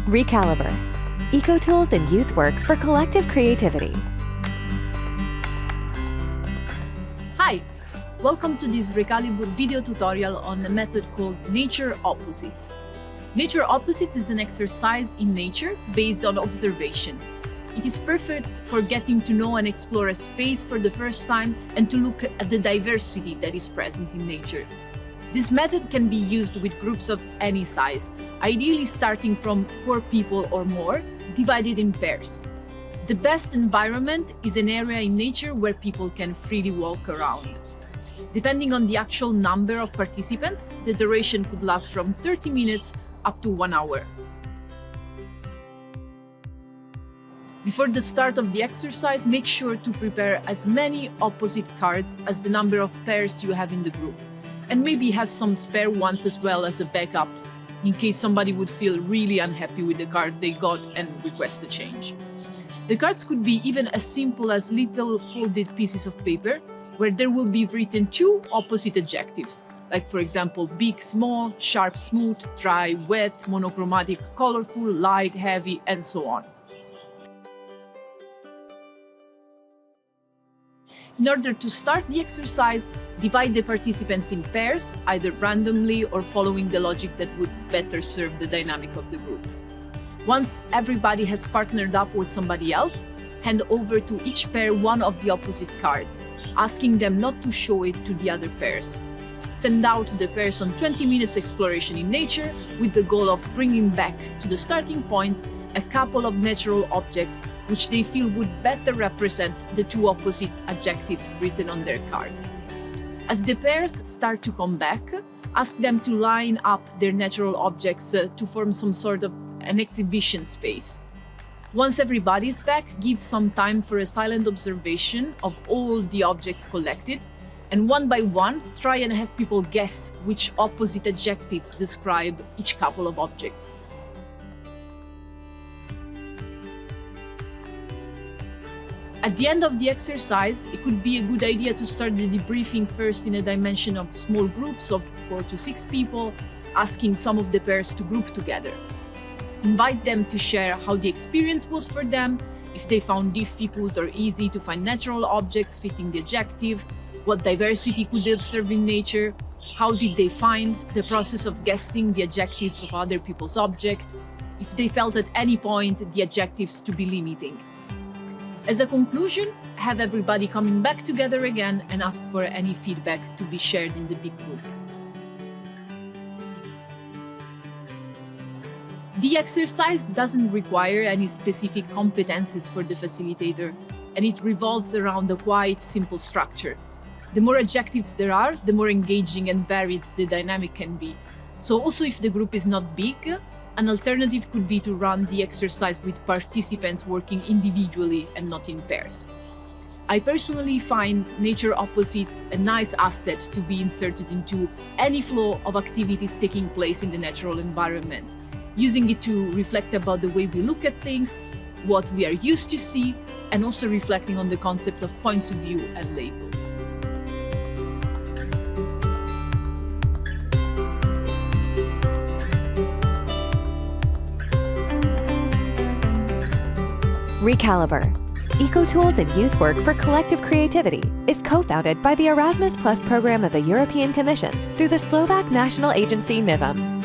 ReCalibur, eco-tools and youth work for collective creativity. Hi, welcome to this ReCalibur video tutorial on a method called Nature Opposites. Nature Opposites is an exercise in nature based on observation. It is perfect for getting to know and explore a space for the first time and to look at the diversity that is present in nature. This method can be used with groups of any size, ideally starting from 4 people or more, divided in pairs. The best environment is an area in nature where people can freely walk around. Depending on the actual number of participants, the duration could last from 30 minutes up to 1 hour. Before the start of the exercise, make sure to prepare as many opposite cards as the number of pairs you have in the group. And maybe have some spare ones as well as a backup, in case somebody would feel really unhappy with the card they got and request a change. The cards could be even as simple as little folded pieces of paper, where there will be written 2 opposite adjectives, like for example, big, small, sharp, smooth, dry, wet, monochromatic, colorful, light, heavy, and so on. In order to start the exercise, divide the participants in pairs, either randomly or following the logic that would better serve the dynamic of the group. Once everybody has partnered up with somebody else, hand over to each pair one of the opposite cards, asking them not to show it to the other pairs. Send out the pairs on 20 minutes exploration in nature with the goal of bringing back to the starting point a couple of natural objects which they feel would better represent the 2 opposite adjectives written on their card. As the pairs start to come back, ask them to line up their natural objects to form some sort of an exhibition space. Once everybody is back, give some time for a silent observation of all the objects collected, and one by one, try and have people guess which opposite adjectives describe each couple of objects. At the end of the exercise, it could be a good idea to start the debriefing first in a dimension of small groups of 4 to 6 people, asking some of the pairs to group together. Invite them to share how the experience was for them, if they found difficult or easy to find natural objects fitting the adjective, what diversity could they observe in nature, how did they find the process of guessing the adjectives of other people's object, if they felt at any point the adjectives to be limiting. As a conclusion, have everybody coming back together again and ask for any feedback to be shared in the big group. The exercise doesn't require any specific competences for the facilitator, and it revolves around a quite simple structure. The more adjectives there are, the more engaging and varied the dynamic can be. So also if the group is not big, an alternative could be to run the exercise with participants working individually and not in pairs. I personally find Nature Opposites a nice asset to be inserted into any flow of activities taking place in the natural environment, using it to reflect about the way we look at things, what we are used to see, and also reflecting on the concept of points of view and labels. ReCalibur, eco-tools and youth work for collective creativity, is co-founded by the Erasmus Plus program of the European Commission through the Slovak national agency Nava.